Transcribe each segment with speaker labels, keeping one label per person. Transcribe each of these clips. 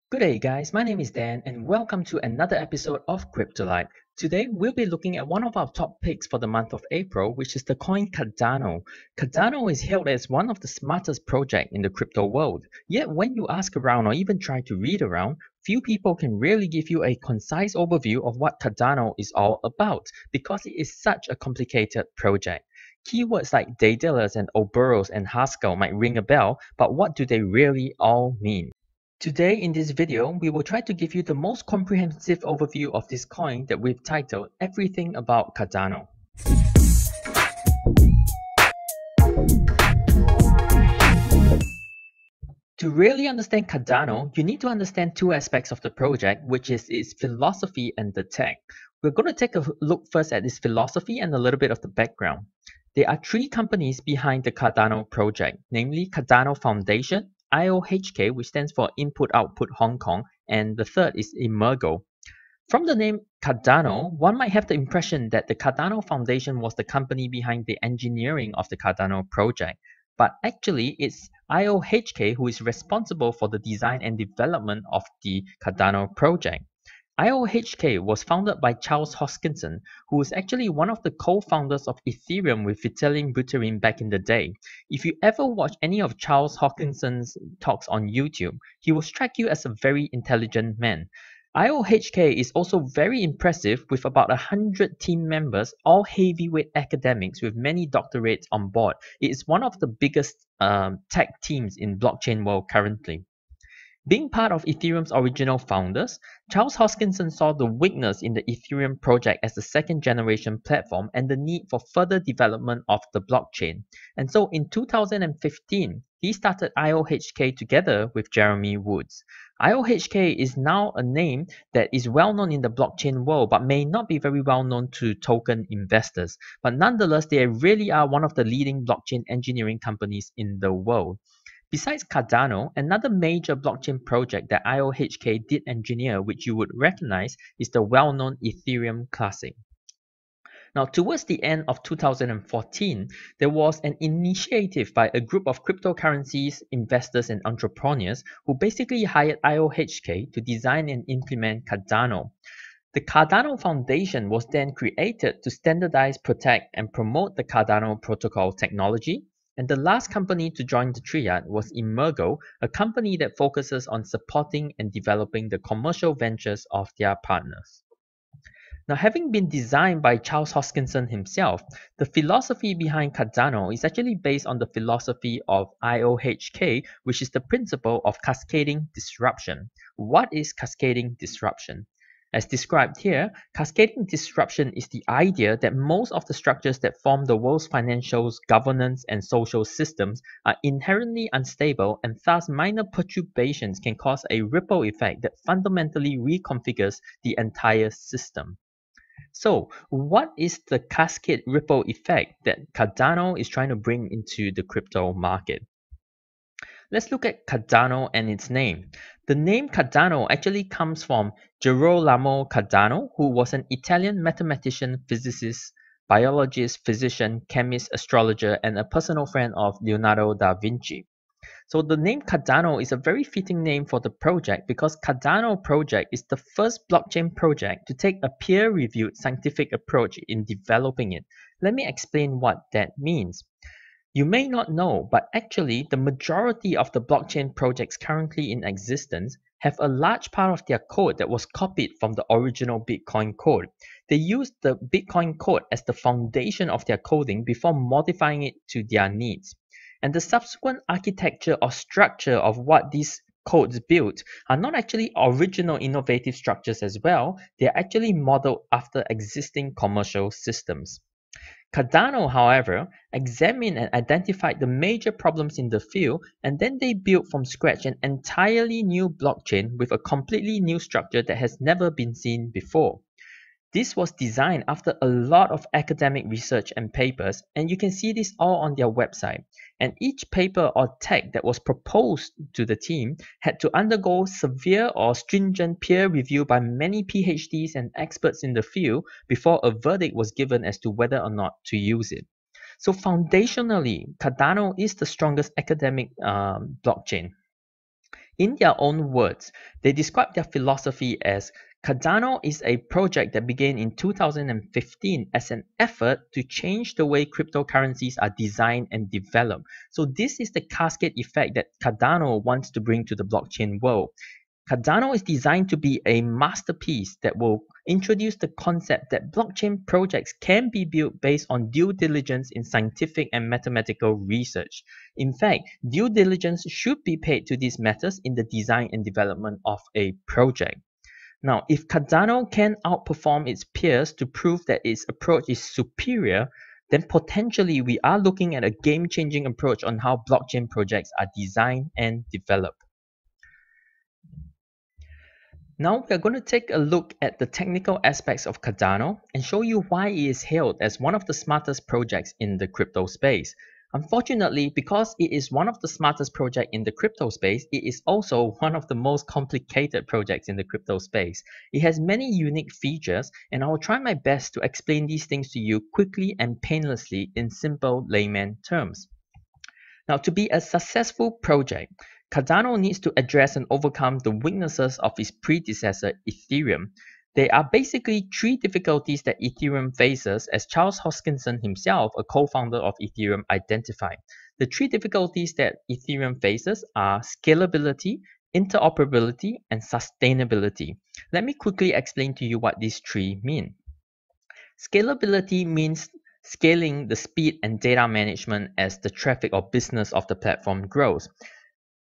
Speaker 1: Good day guys, my name is Dan and welcome to another episode of Cryptolite. Today we'll be looking at one of our top picks for the month of April, which is the coin Cardano. Cardano is hailed as one of the smartest projects in the crypto world. Yet when you ask around or even try to read around, few people can really give you a concise overview of what Cardano is all about because it is such a complicated project. Keywords like Daedalus and Oborous and Haskell might ring a bell, but what do they really all mean? Today in this video, we will try to give you the most comprehensive overview of this coin that we've titled Everything About Cardano. To really understand Cardano, you need to understand two aspects of the project, which is its philosophy and the tech. We're going to take a look first at its philosophy and a little bit of the background. There are three companies behind the Cardano project, namely Cardano Foundation, IOHK, which stands for Input Output Hong Kong, and the third is Emergo. From the name Cardano, one might have the impression that the Cardano Foundation was the company behind the engineering of the Cardano project, but actually it's IOHK who is responsible for the design and development of the Cardano project. IOHK was founded by Charles Hoskinson, who was actually one of the co-founders of Ethereum with Vitalik Buterin back in the day. If you ever watch any of Charles Hoskinson's talks on YouTube, he will strike you as a very intelligent man. IOHK is also very impressive with about 100 team members, all heavyweight academics with many doctorates on board. It is one of the biggest tech teams in blockchain world currently. Being part of Ethereum's original founders, Charles Hoskinson saw the weakness in the Ethereum project as a second-generation platform and the need for further development of the blockchain. And so in 2015, he started IOHK together with Jeremy Woods. IOHK is now a name that is well known in the blockchain world but may not be very well known to token investors. But nonetheless, they really are one of the leading blockchain engineering companies in the world. Besides Cardano, another major blockchain project that IOHK did engineer, which you would recognize, is the well-known Ethereum Classic. Now, towards the end of 2014, there was an initiative by a group of cryptocurrencies, investors, and entrepreneurs who basically hired IOHK to design and implement Cardano. The Cardano Foundation was then created to standardize, protect, and promote the Cardano protocol technology. And the last company to join the triad was Emergo, a company that focuses on supporting and developing the commercial ventures of their partners. Now, having been designed by Charles Hoskinson himself, the philosophy behind Cardano is actually based on the philosophy of IOHK, which is the principle of cascading disruption. What is cascading disruption? As described here, cascading disruption is the idea that most of the structures that form the world's financial, governance, and social systems are inherently unstable, and thus minor perturbations can cause a ripple effect that fundamentally reconfigures the entire system. So, what is the cascade ripple effect that Cardano is trying to bring into the crypto market? Let's look at Cardano and its name. The name Cardano actually comes from Girolamo Cardano, who was an Italian mathematician, physicist, biologist, physician, chemist, astrologer, and a personal friend of Leonardo da Vinci. So the name Cardano is a very fitting name for the project because Cardano project is the first blockchain project to take a peer-reviewed scientific approach in developing it. Let me explain what that means. You may not know, but actually the majority of the blockchain projects currently in existence have a large part of their code that was copied from the original Bitcoin code. They used the Bitcoin code as the foundation of their coding before modifying it to their needs. And the subsequent architecture or structure of what these codes built are not actually original innovative structures as well. They are actually modeled after existing commercial systems. Cardano, however, examined and identified the major problems in the field, and then they built from scratch an entirely new blockchain with a completely new structure that has never been seen before. This was designed after a lot of academic research and papers, and you can see this all on their website. And each paper or tech that was proposed to the team had to undergo severe or stringent peer review by many PhDs and experts in the field before a verdict was given as to whether or not to use it. So foundationally, Cardano is the strongest academic blockchain. In their own words, they describe their philosophy as Cardano is a project that began in 2015 as an effort to change the way cryptocurrencies are designed and developed. So this is the cascade effect that Cardano wants to bring to the blockchain world. Cardano is designed to be a masterpiece that will introduce the concept that blockchain projects can be built based on due diligence in scientific and mathematical research. In fact, due diligence should be paid to these matters in the design and development of a project. Now, if Cardano can outperform its peers to prove that its approach is superior, then potentially we are looking at a game-changing approach on how blockchain projects are designed and developed. Now we are going to take a look at the technical aspects of Cardano and show you why it is hailed as one of the smartest projects in the crypto space. Unfortunately, because it is one of the smartest projects in the crypto space, it is also one of the most complicated projects in the crypto space. It has many unique features, and I will try my best to explain these things to you quickly and painlessly in simple layman terms. Now, to be a successful project, Cardano needs to address and overcome the weaknesses of its predecessor, Ethereum. There are basically three difficulties that Ethereum faces, as Charles Hoskinson himself, a co-founder of Ethereum, identified. The three difficulties that Ethereum faces are scalability, interoperability, and sustainability. Let me quickly explain to you what these three mean. Scalability means scaling the speed and data management as the traffic or business of the platform grows.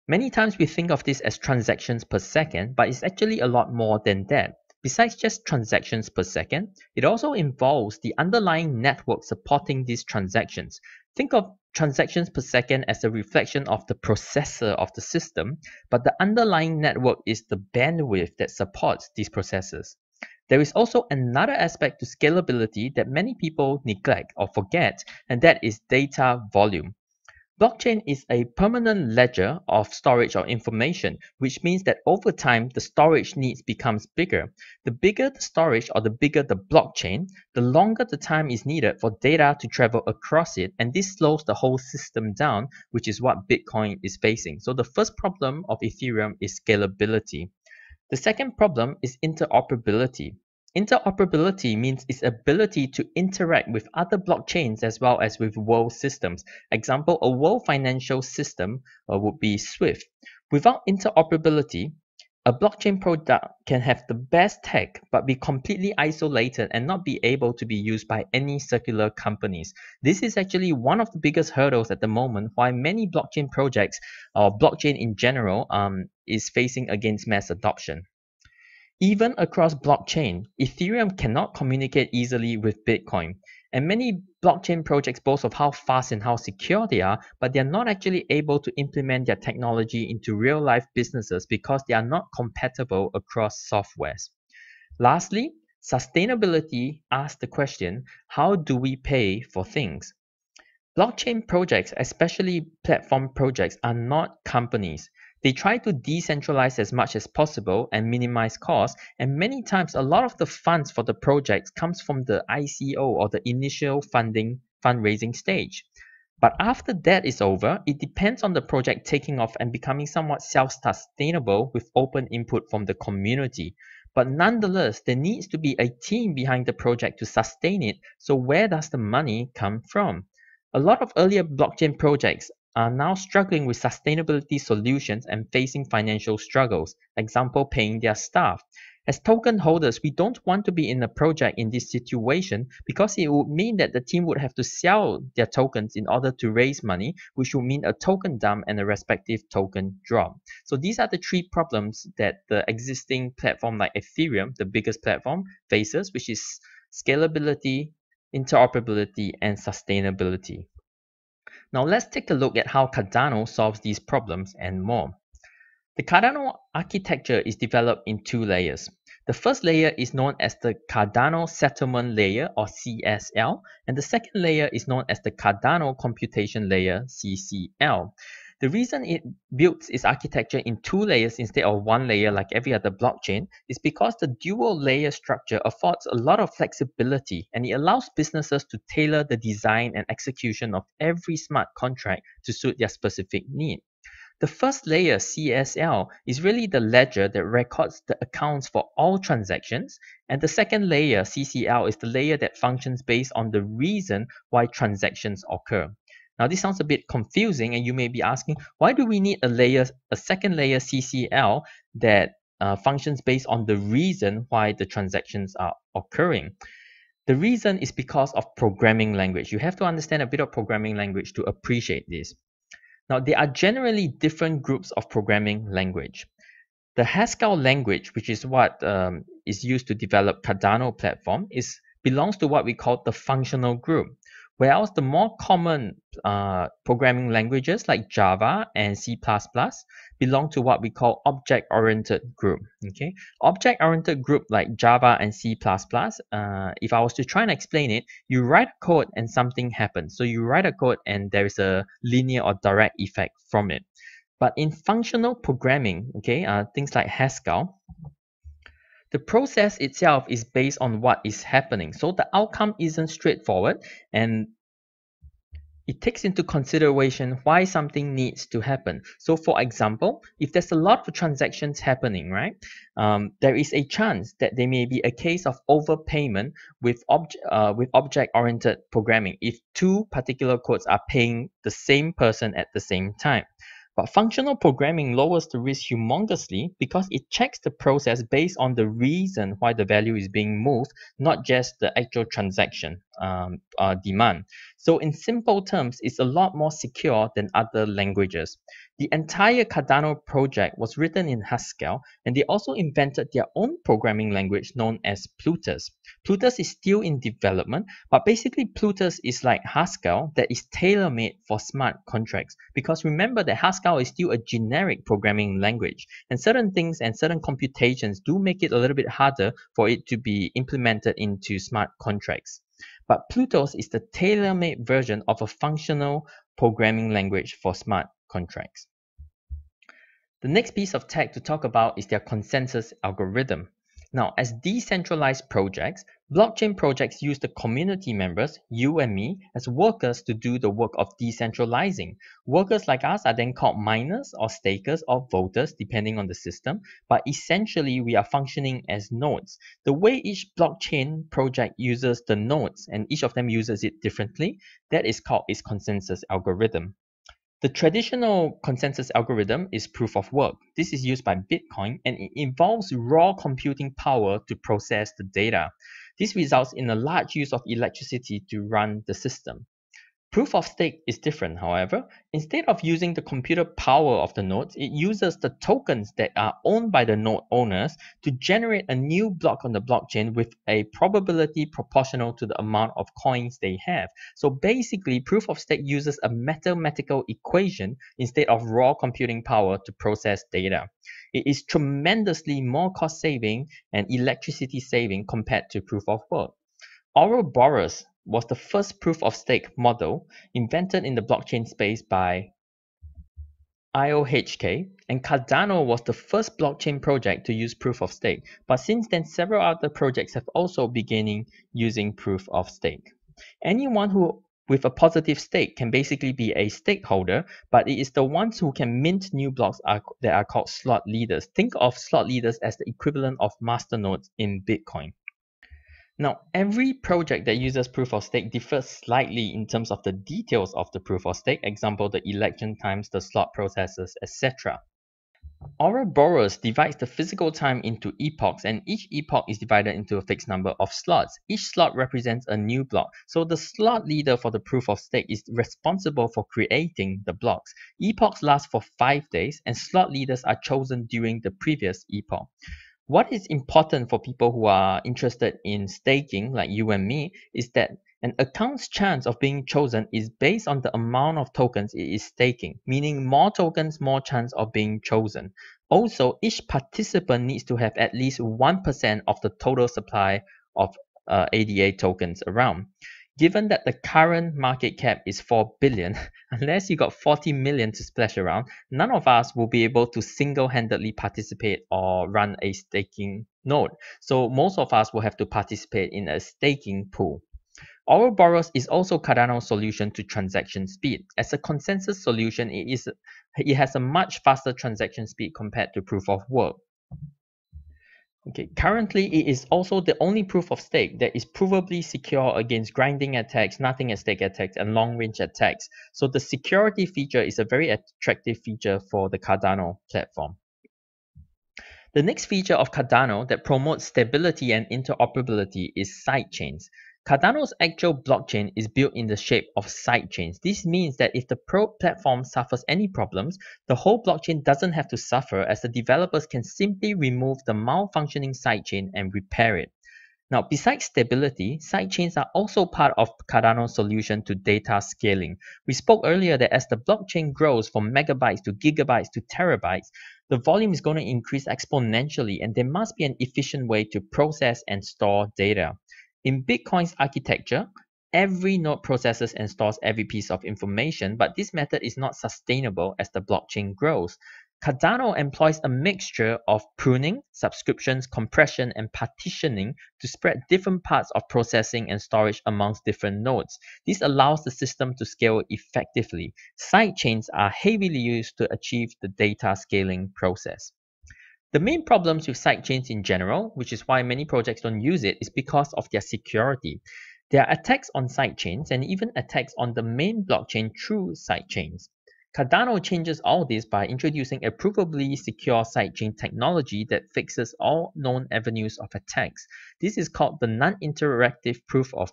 Speaker 1: Many times we think of this as transactions per second, but it's actually a lot more than that. Besides just transactions per second, it also involves the underlying network supporting these transactions. Think of transactions per second as a reflection of the processor of the system, but the underlying network is the bandwidth that supports these processors. There is also another aspect to scalability that many people neglect or forget, and that is data volume. Blockchain is a permanent ledger of storage of information, which means that over time, the storage needs becomes bigger. The bigger the storage or the bigger the blockchain, the longer the time is needed for data to travel across it, and this slows the whole system down, which is what Bitcoin is facing. So the first problem of Ethereum is scalability. The second problem is interoperability. Interoperability means its ability to interact with other blockchains as well as with world systems. Example, a world financial system would be SWIFT. Without interoperability, a blockchain product can have the best tech but be completely isolated and not be able to be used by any circular companies. This is actually one of the biggest hurdles at the moment why many blockchain projects or blockchain in general is facing against mass adoption. Even across blockchain, Ethereum cannot communicate easily with Bitcoin. And many blockchain projects boast of how fast and how secure they are, but they are not actually able to implement their technology into real-life businesses because they are not compatible across softwares. Lastly, sustainability asks the question, how do we pay for things? Blockchain projects, especially platform projects, are not companies. They try to decentralize as much as possible and minimize costs, and many times a lot of the funds for the projects comes from the ICO or the initial fundraising stage. But after that is over, it depends on the project taking off and becoming somewhat self-sustainable with open input from the community. But nonetheless, there needs to be a team behind the project to sustain it, so where does the money come from? A lot of earlier blockchain projects are now struggling with sustainability solutions and facing financial struggles, example, paying their staff. As token holders, we don't want to be in a project in this situation because it would mean that the team would have to sell their tokens in order to raise money, which would mean a token dump and a respective token drop. So these are the three problems that the existing platform like Ethereum, the biggest platform, faces, which is scalability, interoperability, and sustainability. Now let's take a look at how Cardano solves these problems and more. The Cardano architecture is developed in two layers. The first layer is known as the Cardano Settlement Layer or CSL, and the second layer is known as the Cardano Computation Layer CCL. The reason it builds its architecture in two layers instead of one layer like every other blockchain is because the dual layer structure affords a lot of flexibility and it allows businesses to tailor the design and execution of every smart contract to suit their specific need. The first layer, CSL, is really the ledger that records the accounts for all transactions, and the second layer, CCL, is the layer that functions based on the reason why transactions occur. Now this sounds a bit confusing, and you may be asking, why do we need a second layer CCL that functions based on the reason why the transactions are occurring? The reason is because of programming language. You have to understand a bit of programming language to appreciate this. Now, there are generally different groups of programming language. The Haskell language, which is what is used to develop Cardano platform, belongs to what we call the functional group. Whereas the more common programming languages like Java and C++ belong to what we call object-oriented group. Okay, object-oriented group like Java and C++. If I was to try and explain it, you write a code and something happens. So you write a code and there is a linear or direct effect from it. But in functional programming, okay, things like Haskell, the process itself is based on what is happening. So the outcome isn't straightforward, and it takes into consideration why something needs to happen. So for example, if there's a lot of transactions happening, right, there is a chance that there may be a case of overpayment with object-oriented programming if two particular codes are paying the same person at the same time. But functional programming lowers the risk humongously because it checks the process based on the reason why the value is being moved, not just the actual transaction demand. So in simple terms, it's a lot more secure than other languages. The entire Cardano project was written in Haskell, and they also invented their own programming language known as Plutus. Plutus is still in development, but basically Plutus is like Haskell that is tailor-made for smart contracts. Because remember that Haskell is still a generic programming language, and certain things and certain computations do make it a little bit harder for it to be implemented into smart contracts. But Plutus is the tailor-made version of a functional programming language for smart contracts. The next piece of tech to talk about is their consensus algorithm. Now, as decentralized projects, blockchain projects use the community members, you and me, as workers to do the work of decentralizing. Workers like us are then called miners or stakers or voters, depending on the system, but essentially we are functioning as nodes. The way each blockchain project uses the nodes, and each of them uses it differently, that is called its consensus algorithm. The traditional consensus algorithm is proof of work. This is used by Bitcoin and it involves raw computing power to process the data. This results in a large use of electricity to run the system. Proof of stake is different, however. Instead of using the computer power of the nodes, it uses the tokens that are owned by the node owners to generate a new block on the blockchain with a probability proportional to the amount of coins they have. So basically, proof of stake uses a mathematical equation instead of raw computing power to process data. It is tremendously more cost saving and electricity saving compared to proof of work. Oborous was the first proof-of-stake model invented in the blockchain space by IOHK, and Cardano was the first blockchain project to use proof-of-stake. But since then, several other projects have also beginning using proof-of-stake. Anyone who with a positive stake can basically be a stakeholder, but it is the ones who can mint new blocks that are called slot leaders. Think of slot leaders as the equivalent of masternodes in Bitcoin. Now, every project that uses proof of stake differs slightly in terms of the details of the proof of stake, example, the election times, the slot processes, etc. Oborous divides the physical time into epochs, and each epoch is divided into a fixed number of slots. Each slot represents a new block. So the slot leader for the proof of stake is responsible for creating the blocks. Epochs last for 5 days, and slot leaders are chosen during the previous epoch. What is important for people who are interested in staking, like you and me, is that an account's chance of being chosen is based on the amount of tokens it is staking, meaning more tokens, more chance of being chosen. Also, each participant needs to have at least 1% of the total supply of ADA tokens around. Given that the current market cap is 4 billion, unless you got 40 million to splash around, none of us will be able to single-handedly participate or run a staking node. So most of us will have to participate in a staking pool. Oborous is also Cardano's solution to transaction speed. As a consensus solution, it has a much faster transaction speed compared to proof of work. Okay, currently it is also the only proof of stake that is provably secure against grinding attacks, nothing at stake attacks, and long-range attacks. So the security feature is a very attractive feature for the Cardano platform. The next feature of Cardano that promotes stability and interoperability is sidechains. Cardano's actual blockchain is built in the shape of sidechains. This means that if the platform suffers any problems, the whole blockchain doesn't have to suffer, as the developers can simply remove the malfunctioning sidechain and repair it. Now, besides stability, sidechains are also part of Cardano's solution to data scaling. We spoke earlier that as the blockchain grows from megabytes to gigabytes to terabytes, the volume is going to increase exponentially, and there must be an efficient way to process and store data. In Bitcoin's architecture, every node processes and stores every piece of information, but this method is not sustainable as the blockchain grows. Cardano employs a mixture of pruning, subscriptions, compression, and partitioning to spread different parts of processing and storage amongst different nodes. This allows the system to scale effectively. Sidechains are heavily used to achieve the data scaling process. The main problems with sidechains in general, which is why many projects don't use it, is because of their security. There are attacks on sidechains and even attacks on the main blockchain through sidechains. Cardano changes all this by introducing a provably secure sidechain technology that fixes all known avenues of attacks. This is called the non-interactive proof of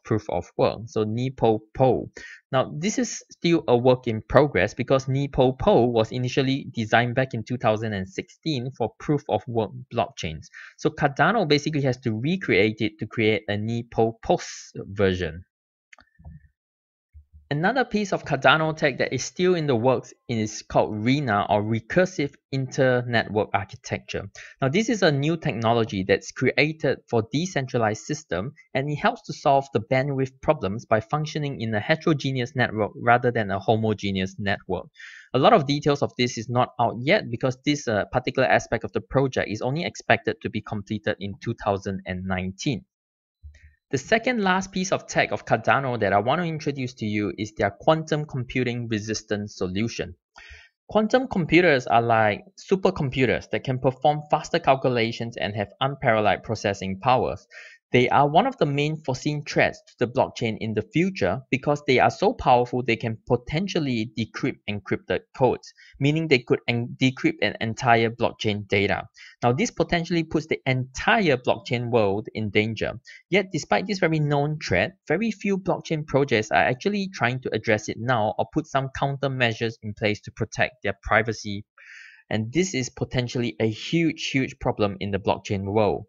Speaker 1: work, so NPO. Now, this is still a work in progress because NPO was initially designed back in 2016 for proof of work blockchains. So Cardano basically has to recreate it to create a NPO version. Another piece of Cardano tech that is still in the works is called RINA, or recursive internetwork architecture. Now, this is a new technology that's created for decentralized system, and it helps to solve the bandwidth problems by functioning in a heterogeneous network rather than a homogeneous network. A lot of details of this is not out yet because this particular aspect of the project is only expected to be completed in 2019. The second last piece of tech of Cardano that I want to introduce to you is their quantum computing resistance solution. Quantum computers are like supercomputers that can perform faster calculations and have unparalleled processing powers. They are one of the main foreseen threats to the blockchain in the future because they are so powerful they can potentially decrypt encrypted codes, meaning they could decrypt an entire blockchain data. Now, this potentially puts the entire blockchain world in danger. Yet, despite this very known threat, very few blockchain projects are actually trying to address it now or put some countermeasures in place to protect their privacy. And this is potentially a huge problem in the blockchain world.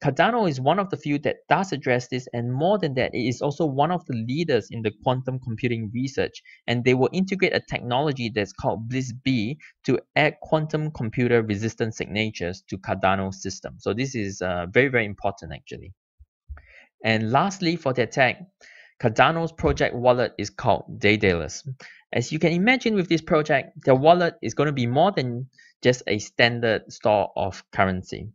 Speaker 1: Cardano is one of the few that does address this, and more than that, it is also one of the leaders in the quantum computing research, and they will integrate a technology that's called BlizzB to add quantum computer resistant signatures to Cardano's system. So this is very important actually. And lastly, for their tech, Cardano's project wallet is called Daedalus. As you can imagine with this project, their wallet is going to be more than just a standard store of currency.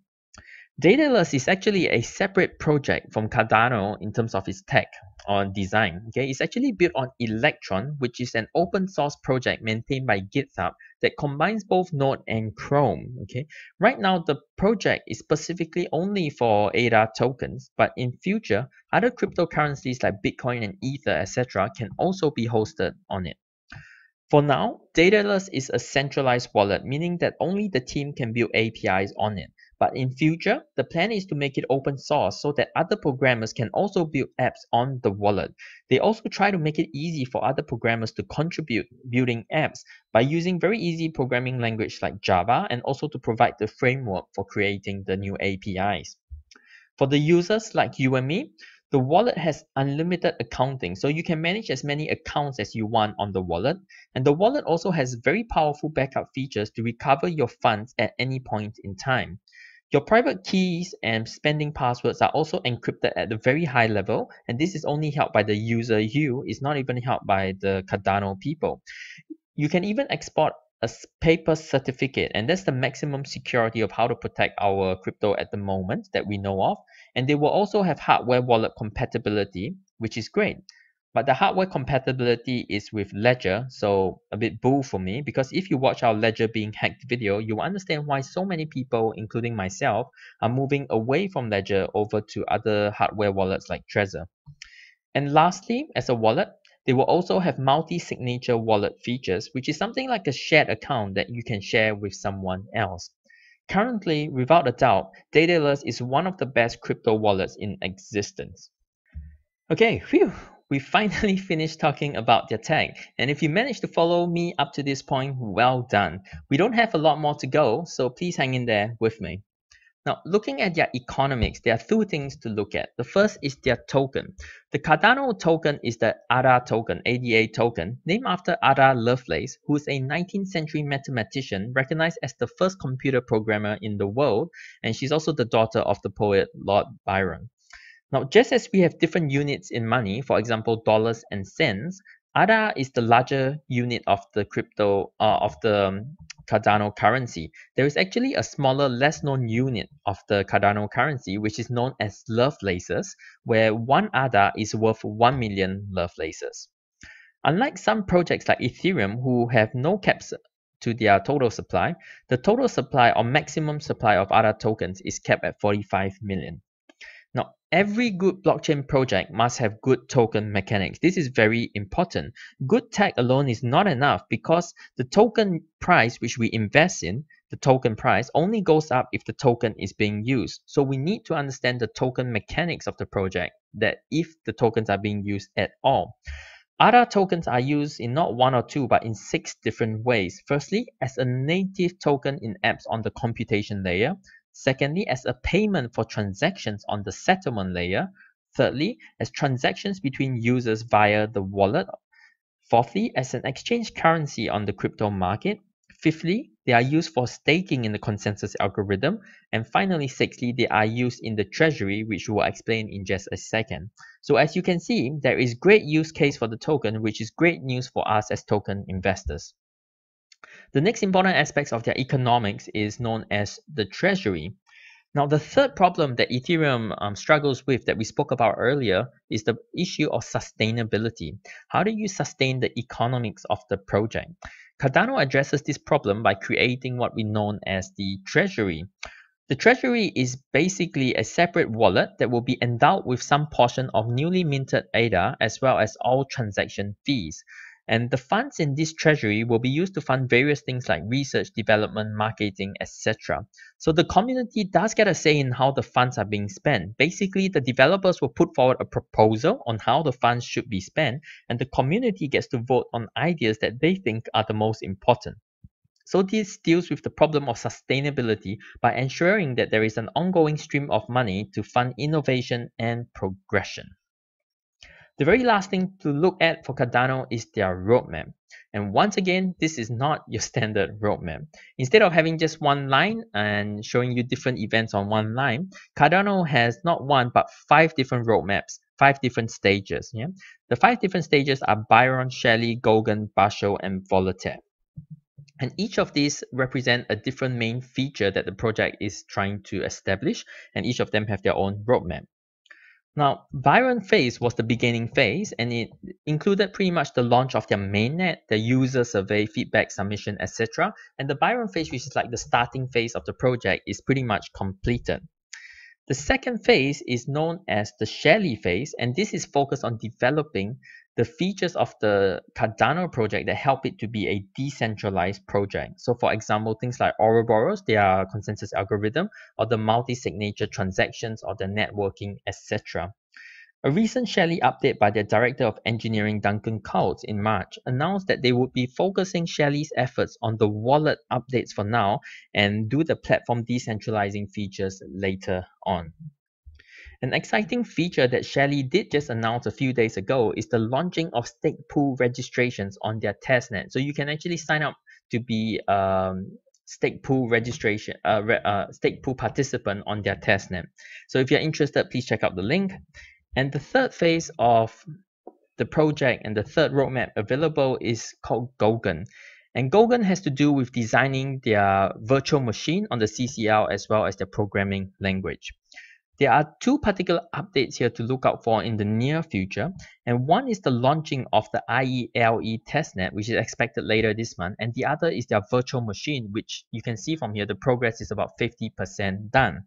Speaker 1: Daedalus is actually a separate project from Cardano in terms of its tech or design. Okay, it's actually built on Electron, which is an open source project maintained by GitHub that combines both Node and Chrome. Okay, right now the project is specifically only for ADA tokens, but in future, other cryptocurrencies like Bitcoin and Ether, etc., can also be hosted on it. For now, Daedalus is a centralized wallet, meaning that only the team can build APIs on it. But in future, the plan is to make it open source so that other programmers can also build apps on the wallet. They also try to make it easy for other programmers to contribute building apps by using very easy programming language like Java, and also to provide the framework for creating the new APIs. For the users like you and me, the wallet has unlimited accounting, so you can manage as many accounts as you want on the wallet. And the wallet also has very powerful backup features to recover your funds at any point in time. Your private keys and spending passwords are also encrypted at a very high level, and this is only helped by the user it's not even helped by the Cardano people. You can even export a paper certificate, and that's the maximum security of how to protect our crypto at the moment that we know of. And they will also have hardware wallet compatibility, which is great. But the hardware compatibility is with Ledger, so a bit bull for me, because if you watch our Ledger being hacked video, you will understand why so many people, including myself, are moving away from Ledger over to other hardware wallets like Trezor. And lastly, as a wallet, they will also have multi-signature wallet features, which is something like a shared account that you can share with someone else. Currently, without a doubt, Daedalus is one of the best crypto wallets in existence. Okay, phew, we finally finished talking about their tech. And if you managed to follow me up to this point, well done. We don't have a lot more to go, so please hang in there with me. Now, looking at their economics, there are two things to look at. The first is their token. The Cardano token is the ADA token, ADA token, named after Ada Lovelace, who is a 19th century mathematician recognized as the first computer programmer in the world, and she's also the daughter of the poet Lord Byron. Now, just as we have different units in money, for example, dollars and cents, ADA is the larger unit of the Cardano currency. There is actually a smaller, less known unit of the Cardano currency, which is known as Lovelaces, where one ADA is worth 1 million Lovelaces. Unlike some projects like Ethereum, who have no caps to their total supply, the total supply or maximum supply of ADA tokens is capped at 45 million. Now, every good blockchain project must have good token mechanics. This is very important. Good tech alone is not enough because the token price which we invest in, the token price, only goes up if the token is being used. So we need to understand the token mechanics of the project, that if the tokens are being used at all. ADA tokens are used in not one or two, but in 6 different ways. Firstly, as a native token in apps on the computation layer. Secondly, as a payment for transactions on the settlement layer. Thirdly, as transactions between users via the wallet. Fourthly, as an exchange currency on the crypto market. Fifthly, they are used for staking in the consensus algorithm. And finally, sixthly, they are used in the Treasury, which we'll explain in just a second. So as you can see, there is great use case for the token, which is great news for us as token investors. The next important aspect of their economics is known as the Treasury. Now, the third problem that Ethereum struggles with that we spoke about earlier is the issue of sustainability. How do you sustain the economics of the project? Cardano addresses this problem by creating what we know as the Treasury. The Treasury is basically a separate wallet that will be endowed with some portion of newly minted ADA as well as all transaction fees. And the funds in this treasury will be used to fund various things like research, development, marketing, etc. So the community does get a say in how the funds are being spent. Basically, the developers will put forward a proposal on how the funds should be spent, and the community gets to vote on ideas that they think are the most important. So this deals with the problem of sustainability by ensuring that there is an ongoing stream of money to fund innovation and progression. The very last thing to look at for Cardano is their roadmap. And once again, this is not your standard roadmap. Instead of having just one line and showing you different events on one line, Cardano has not one but 5 different roadmaps, 5 different stages. Yeah? The 5 different stages are Byron, Shelley, Gauguin, Basho, and Voltaire. And each of these represent a different main feature that the project is trying to establish, and each of them have their own roadmap. Now, Byron phase was the beginning phase, and it included pretty much the launch of their mainnet, the user survey, feedback, submission, etc. And the Byron phase, which is like the starting phase of the project, is pretty much completed. The second phase is known as the Shelley phase, and this is focused on developing the features of the Cardano project that help it to be a decentralized project. So for example, things like Oborous, their consensus algorithm, or the multi-signature transactions, or the networking, etc. A recent Shelley update by their Director of Engineering Duncan Coates in March announced that they would be focusing Shelley's efforts on the wallet updates for now and do the platform decentralizing features later on. An exciting feature that Shelley did just announce a few days ago is the launching of stake pool registrations on their testnet. So you can actually sign up to be stake pool registration, stake pool participant on their testnet. So if you're interested, please check out the link. And the third phase of the project and the third roadmap available is called Gauguin. And Gauguin has to do with designing their virtual machine on the CCL as well as their programming language. There are two particular updates here to look out for in the near future, and one is the launching of the IELE testnet, which is expected later this month, and the other is their virtual machine, which you can see from here the progress is about 50% done.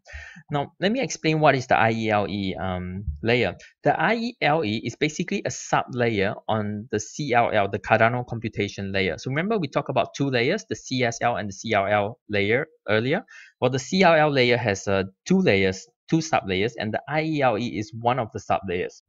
Speaker 1: Now, let me explain what is the IELE layer. The IELE is basically a sub-layer on the CLL, the Cardano computation layer. So remember we talked about two layers, the CSL and the CLL layer earlier. Well, the CLL layer has two layers, two sublayers, and the IELE is one of the sublayers.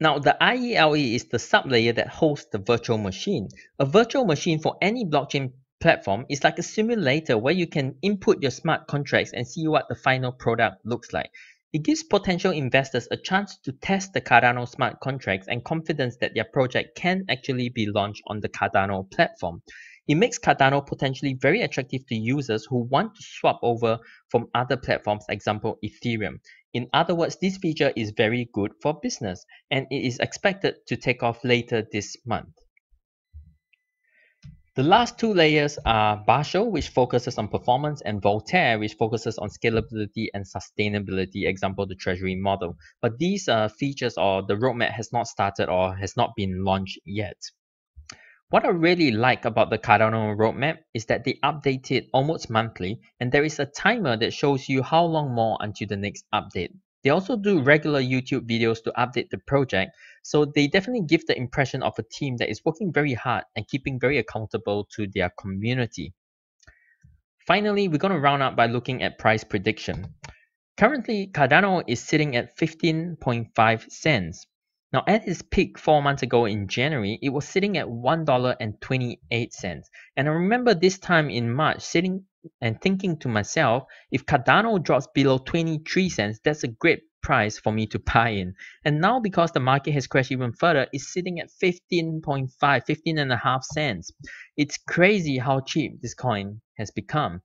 Speaker 1: Now, the IELE is the sublayer that hosts the virtual machine. A virtual machine for any blockchain platform is like a simulator where you can input your smart contracts and see what the final product looks like. It gives potential investors a chance to test the Cardano smart contracts and confidence that their project can actually be launched on the Cardano platform. It makes Cardano potentially very attractive to users who want to swap over from other platforms, example Ethereum. In other words, this feature is very good for business, and it is expected to take off later this month. The last two layers are Basho, which focuses on performance, and Voltaire, which focuses on scalability and sustainability, example the Treasury model. But these features or the roadmap has not started or has not been launched yet. What I really like about the Cardano roadmap is that they update it almost monthly, and there is a timer that shows you how long more until the next update. They also do regular YouTube videos to update the project, so they definitely give the impression of a team that is working very hard and keeping very accountable to their community. Finally, we're going to round up by looking at price prediction. Currently, Cardano is sitting at 15.5 cents. Now, at its peak 4 months ago in January, it was sitting at $1.28. And I remember this time in March sitting and thinking to myself, if Cardano drops below 23 cents, that's a great price for me to buy in. And now, because the market has crashed even further, it's sitting at 15.5, 15.5 cents. It's crazy how cheap this coin has become.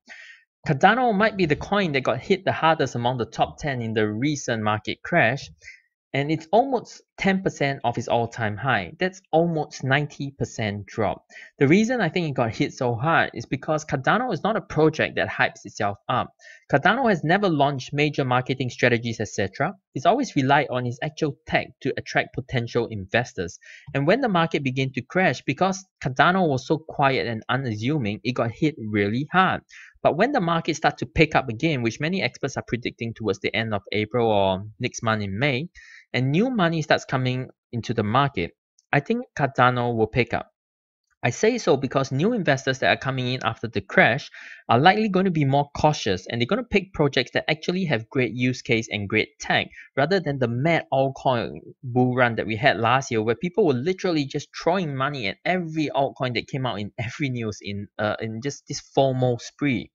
Speaker 1: Cardano might be the coin that got hit the hardest among the top 10 in the recent market crash, and it's almost 10% of its all-time high. That's almost 90% drop. The reason I think it got hit so hard is because Cardano is not a project that hypes itself up. Cardano has never launched major marketing strategies, etc. It's always relied on its actual tech to attract potential investors. And when the market began to crash, because Cardano was so quiet and unassuming, it got hit really hard. But when the market starts to pick up again, which many experts are predicting towards the end of April or next month in May, and new money starts coming into the market, I think Cardano will pick up. I say so because new investors that are coming in after the crash are likely going to be more cautious, and they're going to pick projects that actually have great use case and great tech rather than the mad altcoin bull run that we had last year, where people were literally just throwing money at every altcoin that came out in every news in just this FOMO spree.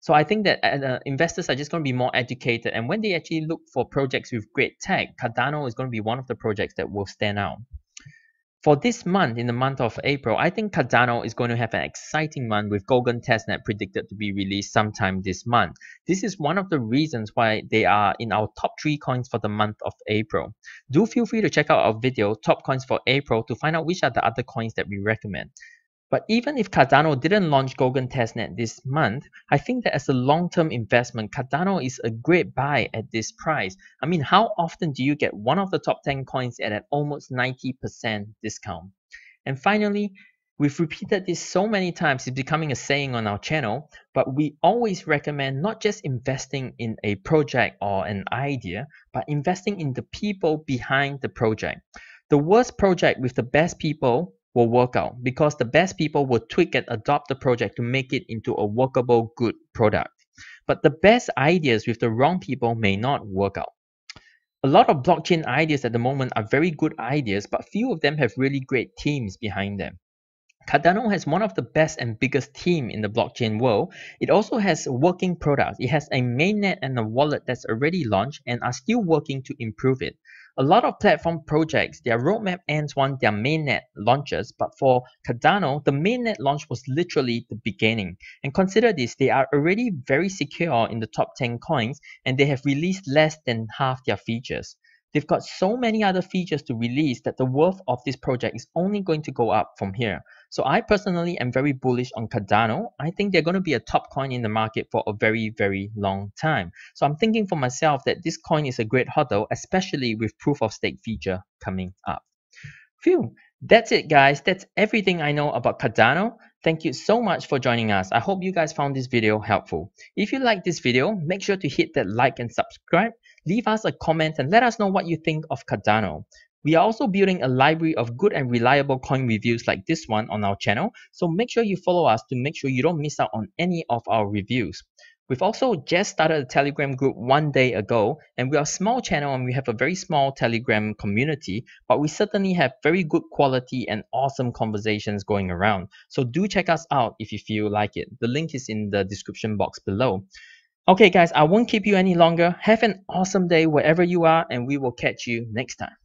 Speaker 1: So I think that investors are just going to be more educated, and when they actually look for projects with great tech, Cardano is going to be one of the projects that will stand out. For this month, in the month of April, I think Cardano is going to have an exciting month with Golden Testnet predicted to be released sometime this month. This is one of the reasons why they are in our top 3 coins for the month of April. Do feel free to check out our video, Top Coins for April, to find out which are the other coins that we recommend. But even if Cardano didn't launch Golden Testnet this month, I think that as a long-term investment, Cardano is a great buy at this price. I mean, how often do you get one of the top 10 coins at an almost 90% discount? And finally, we've repeated this so many times, it's becoming a saying on our channel, but we always recommend not just investing in a project or an idea, but investing in the people behind the project. The worst project with the best people will work out because the best people will tweak and adopt the project to make it into a workable, good product. But the best ideas with the wrong people may not work out. A lot of blockchain ideas at the moment are very good ideas, but few of them have really great teams behind them. Cardano has one of the best and biggest team in the blockchain world. It also has working products. It has a mainnet and a wallet that's already launched and are still working to improve it. A lot of platform projects, their roadmap ends once their mainnet launches, but for Cardano, the mainnet launch was literally the beginning. And consider this, they are already very secure in the top 10 coins, and they have released less than half their features. They've got so many other features to release that the worth of this project is only going to go up from here. So I personally am very bullish on Cardano. I think they're going to be a top coin in the market for a very, very long time. So I'm thinking for myself that this coin is a great hodl, especially with proof of stake feature coming up. Phew, that's it guys. That's everything I know about Cardano. Thank you so much for joining us. I hope you guys found this video helpful. If you like this video, make sure to hit that like and subscribe. Leave us a comment and let us know what you think of Cardano. We are also building a library of good and reliable coin reviews like this one on our channel, so make sure you follow us to make sure you don't miss out on any of our reviews. We've also just started a Telegram group 1 day ago, and we are a small channel and we have a very small Telegram community, but we certainly have very good quality and awesome conversations going around. So do check us out if you feel like it. The link is in the description box below. Okay guys, I won't keep you any longer. Have an awesome day wherever you are, and we will catch you next time.